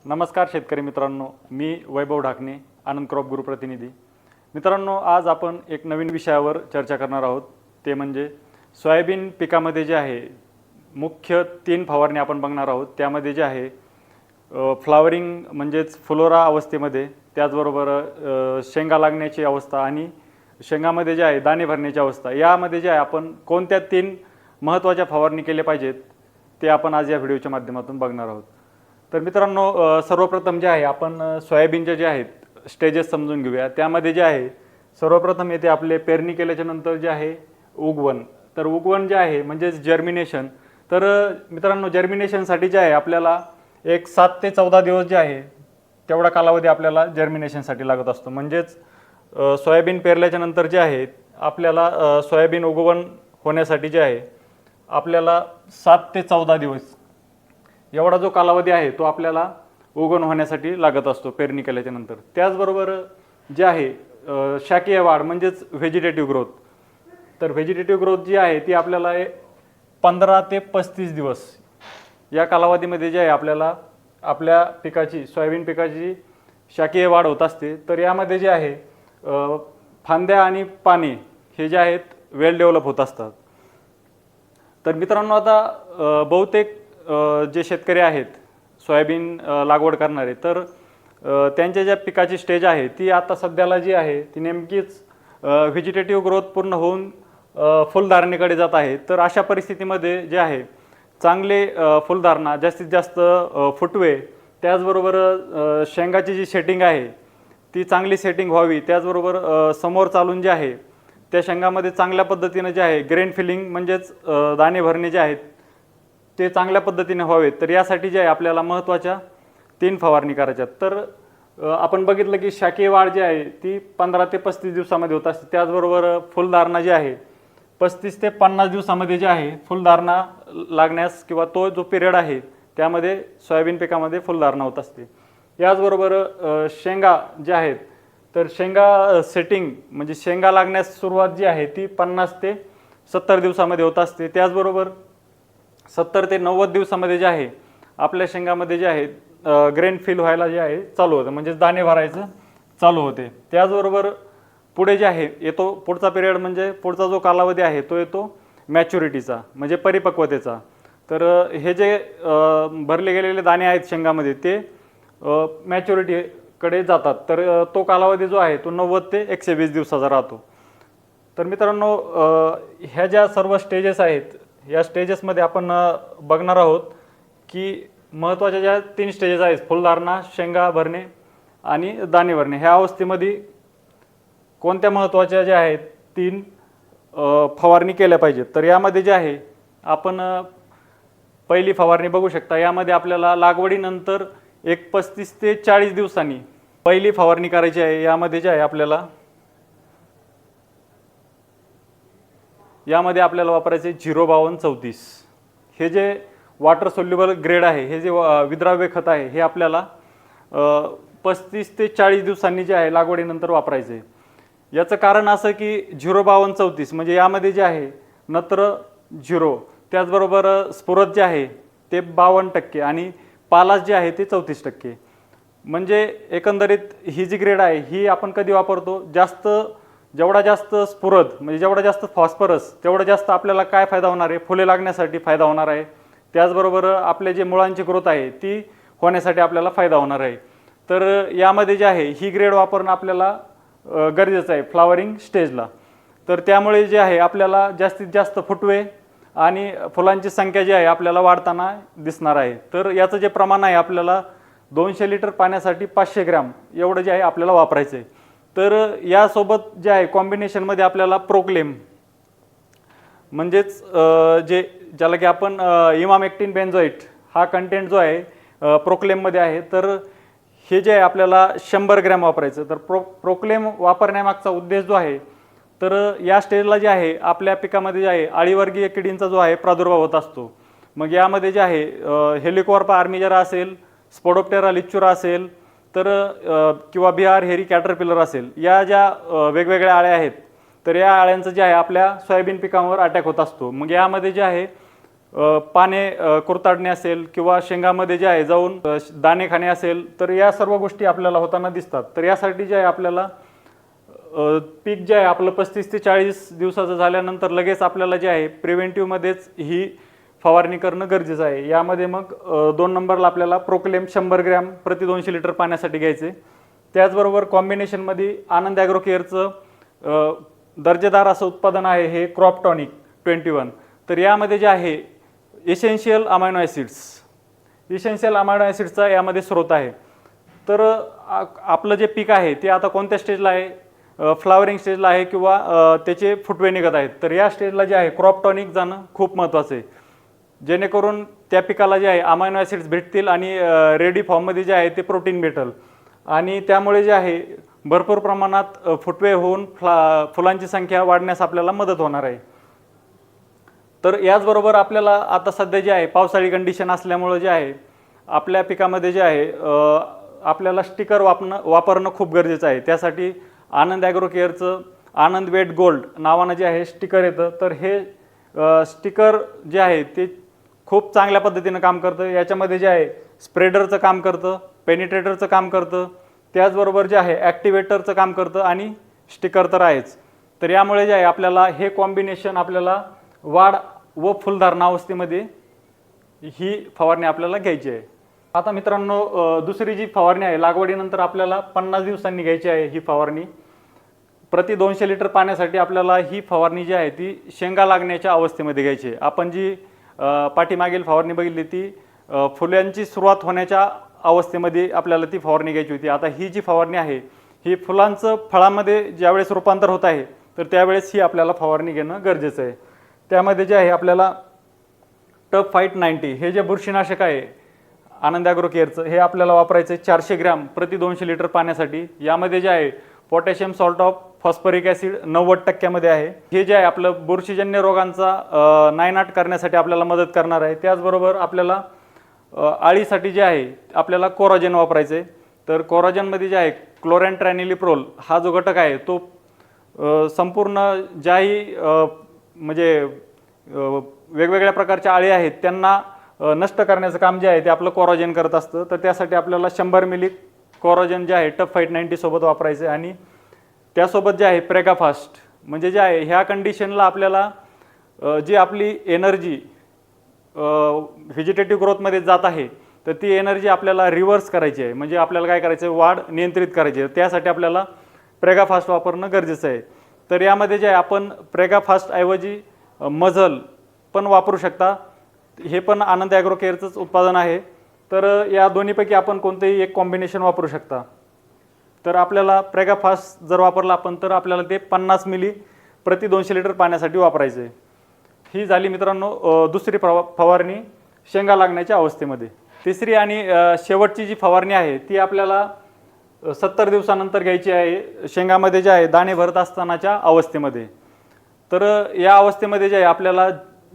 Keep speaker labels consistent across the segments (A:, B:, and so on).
A: नमस्कार शेतकरी मित्रांनो, मी वैभव ढाकणे, आनंद क्रॉप गुरु प्रतिनिधी. मित्रांनो, आज आपण एक नवीन विषयावर चर्चा करणार आहोत. ते म्हणजे सोयाबीन पिकामध्ये जे आहे मुख्य 3 फवारणी आपण बघणार आहोत. त्यामध्ये जे आहे फ्लावरिंग म्हणजेच फुलोरा अवस्थेमध्ये, त्याचबरोबर शेंगा लागण्याची अवस्था आणि शेंगामध्ये जे आहे दाणे भरण्याची अवस्था, यामध्ये जे आहे आपण कोणत्या 3 महत्त्वाच्या फवारणी केल्या पाहिजेत ते आपण आज या व्हिडिओच्या माध्यमातून बघणार आहोत. तर मित्रांनो, सर्वप्रथम जे आहे आपण सोयाबीनचे जे आहेत स्टेजेस समजून घेऊया. त्यामध्ये जे आहे सर्वप्रथम येथे आपले पेरणी केल्याच्या नंतर जे आहे उगवण. तर उगवण जे आहे म्हणजेच जर्मिनेशन. तर मित्रांनो, जर्मिनेशनसाठी जे आहे आपल्याला एक 7 ते 14 दिवस जे आहे तेवढा कालावधी आपल्याला जर्मिनेशनसाठी लागत असतो. म्हणजेच सोयाबीन पेरल्याच्या नंतर जे आहे आपल्याला सोयाबीन उगवण होण्यासाठी जे आहे आपल्याला 7 ते 14 दिवस एवढा जो कालावधी आहे तो आपल्याला उगवण होण्यासाठी लागत असतो पेरणी केल्याच्या नंतर. त्याचबरोबर जे आहे शाकीय वाढ म्हणजेच व्हेजिटेटिव्ह ग्रोथ. तर व्हेजिटेटिव्ह ग्रोथ जी आहे ती आपल्याला 15 ते 35 दिवस या कालावधीमध्ये जे आहे आपल्याला आपल्या पिकाची सोयाबीन पिकाची शाकीय वाढ होत असते. तर यामध्ये जे आहे फांद्या आणि पाने हे जे आहेत वेल डेव्हलप होत असतात. तर मित्रांनो, आता बहुतेक जे शेतकरी आहेत सोयाबीन लागवड करणारे, तर त्यांच्या ज्या पिकाची स्टेज आहे ती आता सध्याला जी आहे ती नेमकीच व्हेजिटेटिव्ह ग्रोथ पूर्ण होऊन फुलधारणेकडे जात आहे. तर अशा परिस्थितीमध्ये जे आहे चांगले फुलधारणा, जास्तीत जास्त फुटवे, त्याचबरोबर शेंगाची जी सेटिंग आहे ती चांगली सेटिंग व्हावी, त्याचबरोबर समोर चालून जे आहे त्या शेंगामध्ये चांगल्या पद्धतीने जे आहे ग्रेन फिलिंग म्हणजेच दाणे भरणे जे आहेत ते चांगल्या पद्धतीने व्हावेत. तर यासाठी जे आहे आपल्याला महत्त्वाच्या 3 फवारणी करायच्यात. तर आपण बघितलं की शाकीय वाढ जी आहे ती 15 ते 35 दिवसामध्ये होत असते. त्याचबरोबर फुलधारणा जी आहे 35 ते 50 दिवसामध्ये जे आहे फुलधारणा लागण्यास किंवा तो जो पिरियड आहे त्यामध्ये सोयाबीन पिकामध्ये फुलधारणा होत असते. याचबरोबर शेंगा ज्या आहेत तर शेंगा सेटिंग म्हणजे शेंगा लागण्यास सुरुवात जी आहे ती 50 ते 70 दिवसामध्ये होत असते. त्याचबरोबर 70 ते 90 दिवसामध्ये जे आहे आपल्या शेंगामध्ये जे आहे ग्रेन फिल व्हायला जे आहे चालू होतं, म्हणजे दाणे भरायचं चालू होते. त्याचबरोबर पुढे जे आहे येतो पुढचा पिरियड म्हणजे पुढचा जो कालावधी आहे तो येतो मॅच्युरिटीचा म्हणजे परिपक्वतेचा. तर हे जे भरले गेलेले दाणे आहेत शेंगामध्ये ते मॅच्युरिटीकडे जातात. तर तो कालावधी जो आहे तो 90 ते 120 दिवसाचा राहतो. तर मित्रांनो, ह्या ज्या सर्व स्टेजेस आहेत या स्टेजेसमध्ये आपण बघणार आहोत की महत्त्वाच्या ज्या 3 स्टेजेस आहेत फुलधारणा, शेंगा भरणे आणि दाणे भरणे, ह्या अवस्थेमध्ये कोणत्या महत्त्वाच्या ज्या आहेत 3 फवारणी केल्या पाहिजेत. तर यामध्ये जे आहे आपण पहिली फवारणी बघू शकता. यामध्ये आपल्याला लागवडीनंतर एक 35 ते 40 दिवसांनी पहिली फवारणी करायची आहे. यामध्ये जे आहे यामध्ये आपल्याला वापरायचे 05234. हे जे वॉटर सोल्युबल ग्रेड आहे, हे जे विद्राव्य खत आहे, हे आपल्याला 35 ते 40 दिवसांनी जे आहे लागवडीनंतर वापरायचे. याचं कारण असं की 05234 म्हणजे यामध्ये जे आहे नत्र 0, त्याचबरोबर स्फुरद जे आहे ते 52% आणि पालाश जे आहे ते 34%. म्हणजे एकंदरीत ही जी ग्रेड आहे ही आपण कधी वापरतो, जेवढा जास्त स्फुरद म्हणजे जेवढा जास्त फॉस्फरस तेवढा जास्त आपल्याला काय फायदा होणार आहे, फुले लागण्यासाठी फायदा होणार आहे. त्याचबरोबर आपले जे मुळांची ग्रोथ आहे ती होण्यासाठी आपल्याला फायदा होणार आहे. तर यामध्ये जे आहे ही ग्रेड वापरणं आपल्याला गरजेचं आहे फ्लावरिंग स्टेजला. तर त्यामुळे जे आहे आपल्याला जास्तीत जास्त फुटवे आणि फुलांची संख्या जी आहे आपल्याला वाढताना दिसणार आहे. तर याचं जे प्रमाण आहे आपल्याला 200 लिटर पाण्यासाठी 500 ग्रॅम एवढं जे आहे आपल्याला वापरायचं आहे. तर यासोबत जे आहे कॉम्बिनेशनमध्ये आपल्याला प्रोक्लेम म्हणजेच ज्याला की आपण इमामेक्टिन बेन्झोएट हा कंटेंट जो आहे प्रोक्लेममध्ये आहे. तर हे जे आहे आपल्याला 100 ग्रॅम वापरायचं. तर प्रोक्लेम वापरण्यामागचा उद्देश जो आहे तर या स्टेजला जे आहे आपल्या पिकामध्ये जे आहे अळीवर्गीय किडींचा जो आहे प्रादुर्भाव होत असतो. मग यामध्ये जे आहे हेलिकोवर्पा आर्मिजरा असेल, स्पोडोप्टेरा लिच्युरा असेल, तर किंवा बिहार हेरी कॅटरपिलर असेल, या ज्या वेगवेगळ्या आळ्या आहेत तर या आळ्यांचं जे आहे आपल्या सोयाबीन पिकांवर अटॅक होत असतो. मग यामध्ये जे आहे पाने कुरताडणे असेल किंवा शेंगामध्ये जे आहे जाऊन दाणे खाणे असेल, तर या सर्व गोष्टी आपल्याला होताना दिसतात. तर यासाठी जे आहे आपल्याला पीक जे आहे आपलं 35 ते 40 दिवसाचं झाल्यानंतर लगेच आपल्याला जे आहे प्रिव्हेंटिव्हमध्येच ही फवारणी करणं गरजेचं आहे. यामध्ये मग 2 नंबरला आपल्याला प्रोक्लेम 100 ग्रॅम प्रति 200 लिटर पाण्यासाठी घ्यायचे. त्याचबरोबर कॉम्बिनेशनमध्ये आनंद ॲग्रो केअरचं दर्जेदार असं उत्पादन आहे हे क्रॉप टॉनिक 21. तर यामध्ये जे आहे इसेन्शियल अमायनो ॲसिड्सचा यामध्ये स्रोत आहे. तर आपलं जे पीक आहे ते आता कोणत्या स्टेजला आहे, फ्लावरिंग स्टेजला आहे किंवा त्याचे फुटवे निघत आहेत. तर या स्टेजला जे आहे क्रॉप टॉनिक जाणं खूप महत्त्वाचं आहे, जेणेकरून त्या पिकाला जे आहे अमायनो ॲसिड्स भेटतील आणि रेडी फॉर्ममध्ये जे आहे ते प्रोटीन भेटेल आणि त्यामुळे जे आहे भरपूर प्रमाणात फुटवे होऊन फुलांची संख्या वाढण्यास आपल्याला मदत होणार आहे. तर याचबरोबर आपल्याला आता सध्या जे आहे पावसाळी कंडिशन असल्यामुळं जे आहे आपल्या पिकामध्ये जे आहे आपल्याला स्टिकर वापरणं खूप गरजेचं आहे. त्यासाठी आनंद ॲग्रो केअरचं आनंद वेट गोल्ड नावानं जे आहे स्टिकर येतं. तर हे स्टिकर जे आहे ते खूप चांगल्या पद्धतीनं काम करतं. याच्यामध्ये जे आहे स्प्रेडरचं काम करतं, पेनिट्रेटरचं काम करतं, त्याचबरोबर जे आहे ॲक्टिवेटरचं काम करतं आणि स्टिकर तर आहेच. तर यामुळे जे आहे आपल्याला हे कॉम्बिनेशन आपल्याला वाढ व फुलधारणा अवस्थेमध्ये ही फवारणी आपल्याला घ्यायची आहे. आता मित्रांनो दुसरी जी फवारणी आहे लागवडीनंतर आपल्याला 50 दिवसांनी घ्यायची आहे. ही फवारणी प्रति 200 लिटर पाण्यासाठी आपल्याला ही फवारणी जी आहे ती शेंगा लागण्याच्या अवस्थेमध्ये घ्यायची आहे. आपण जी पाठीमागील फवारणी बघितली ती फुलांची सुरुवात होण्याच्या अवस्थेमध्ये आपल्याला ती फवारणी घ्यायची होती. आता ही जी फवारणी आहे ही फुलांचं फळामध्ये ज्यावेळेस रूपांतर होत आहे तर त्यावेळेस ही आपल्याला फवारणी घेणं गरजेचं आहे. त्यामध्ये जे आहे आपल्याला टफ फाईट 90 हे जे बुरशीनाशक आहे आनंद ॲग्रो केअरचं हे आपल्याला वापरायचं आहे 400 ग्रॅम प्रति 200 लिटर पाण्यासाठी. यामध्ये जे आहे potassium salt of phosphoric acid 90% आहे. हे जे आहे आपलं बुरशीजन्य रोगांचा नायनाट करण्यासाठी आपल्याला मदत करणार आहे. त्याचबरोबर आपल्याला आळीसाठी जे आहे आपल्याला कोराजेन वापरायचं आहे. तर कोराजेनमध्ये जे आहे क्लोरॅन्ट्रॅनिलिप्रोल हा जो घटक आहे तो संपूर्ण ज्याही म्हणजे वेगवेगळ्या प्रकारच्या आळी आहेत त्यांना नष्ट करण्याचं काम जे आहे ते आपलं कोराजेन करत असतं. तर त्यासाठी आपल्याला 100 मिली कोराजेन जे आहे टफ फाईट 90 सोबत वापरायचं आहे आणि त्यासोबत जे आहे प्रेगाफास्ट म्हणजे जे आहे ह्या कंडिशनला आपल्याला जी आपली एनर्जी व्हेजिटेटिव्ह ग्रोथमध्ये जात आहे तर ती एनर्जी आपल्याला रिव्हर्स करायची आहे. म्हणजे आपल्याला काय करायचं आहे वाढ नियंत्रित करायची आहे. त्यासाठी आपल्याला प्रेगाफास्ट वापरणं गरजेचं आहे. तर यामध्ये जे आहे आपण प्रेगाफास्ट ऐवजी मझल पण वापरू शकता. हे पण आनंद ॲग्रो केअरचंच उत्पादन आहे. तर या दोन्हीपैकी आपण कोणतेही एक कॉम्बिनेशन वापरू शकता. तर आपल्याला प्रेगाफास्ट जर वापरला आपण तर आपल्याला ते 50 मिली प्रति 200 लिटर पाण्यासाठी वापरायचं आहे. ही झाली मित्रांनो दुसरी फवारणी शेंगा लागण्याच्या अवस्थेमध्ये. तिसरी आणि शेवटची जी फवारणी आहे ती आपल्याला 70 दिवसानंतर घ्यायची आहे शेंगामध्ये जे आहे दाणे भरत असतानाच्या अवस्थेमध्ये. तर या अवस्थेमध्ये जे आहे आपल्याला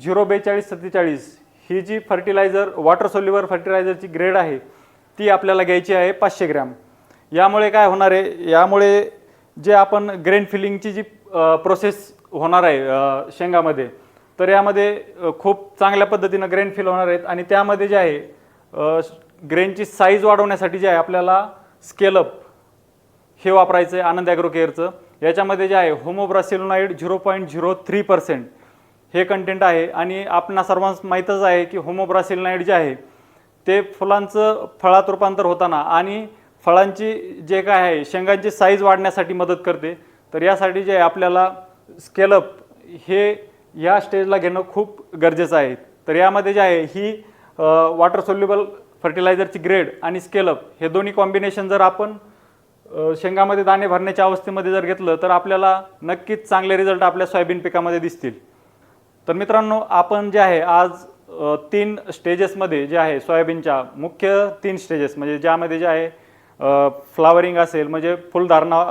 A: 04247 ही जी फर्टिलायझर वॉटर सोल्युबल फर्टिलायझरची ग्रेड आहे ती आपल्याला घ्यायची आहे 500 ग्रॅम. यामुळे काय होणार आहे, यामुळे जे आपण ग्रेन फिलिंगची जी प्रोसेस होणार आहे शेंगामध्ये तर यामध्ये खूप चांगल्या पद्धतीनं ग्रेन फिल होणार आहेत आणि त्यामध्ये जे आहे ग्रेनची साईज वाढवण्यासाठी जे आहे आपल्याला स्केलअप हे वापरायचं आहे आनंद ॲग्रो केअरचं. याच्यामध्ये जे आहे होमोब्रासिलोनाइड 0.03% हे कंटेंट आहे आणि आपणा सर्वांस माहीतच आहे की होमोब्रासिलोनाइड जे आहे ते फुलांचं फळात रूपांतर होताना आणि फळांची जे काय आहे शेंगांची साईज वाढण्यासाठी मदत करते. तर यासाठी जे आहे आपल्याला स्केलअप हे या स्टेजला घेणं खूप गरजेचं आहे. तर यामध्ये जे आहे ही वॉटर सोल्युबल फर्टिलायझरची ग्रेड आणि स्केलअप हे दोन्ही कॉम्बिनेशन जर आपण शेंगामध्ये दाणे भरण्याच्या अवस्थेमध्ये जर घेतलं तर आपल्याला नक्कीच चांगले रिझल्ट आपल्या सोयाबीन पिकामध्ये दिसतील. तर मित्रांनो आपण जे आहे आज 3 स्टेजेसमध्ये जे आहे सोयाबीनच्या मुख्य 3 स्टेजेस म्हणजे ज्यामध्ये जे आहे फ्लावरिंग असेल म्हणजे फुलधारणा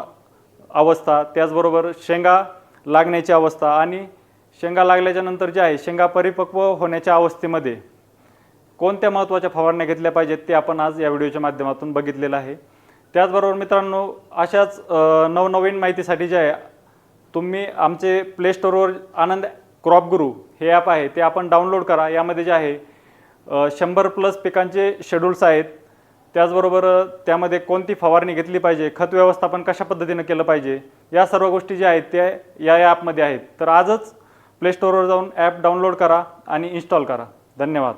A: अवस्था, त्याचबरोबर शेंगा लागण्याची अवस्था आणि शेंगा लागल्याच्या नंतर जे आहे शेंगा परिपक्व होण्याच्या अवस्थेमध्ये कोणत्या महत्त्वाच्या फवारण्या घेतल्या पाहिजेत ते आपण आज या व्हिडिओच्या माध्यमातून बघितलेलं आहे. त्याचबरोबर मित्रांनो अशाच नवनवीन माहितीसाठी जे आहे तुम्ही आमचे प्ले स्टोअरवर आनंद क्रॉप गुरु हे ॲप आहे ते आपण डाउनलोड करा. यामध्ये जे आहे 100+ पिकांचे शेड्यूल्स आहेत. त्याचबरोबर त्यामध्ये कोणती फवारणी घेतली पाहिजे, खत व्यवस्थापन कशा पद्धतीने केलं पाहिजे, या सर्व गोष्टी ज्या आहेत त्या या ॲपमध्ये आहेत. तर आजच प्ले स्टोअरवर जाऊन ॲप डाउनलोड करा आणि इन्स्टॉल करा. धन्यवाद.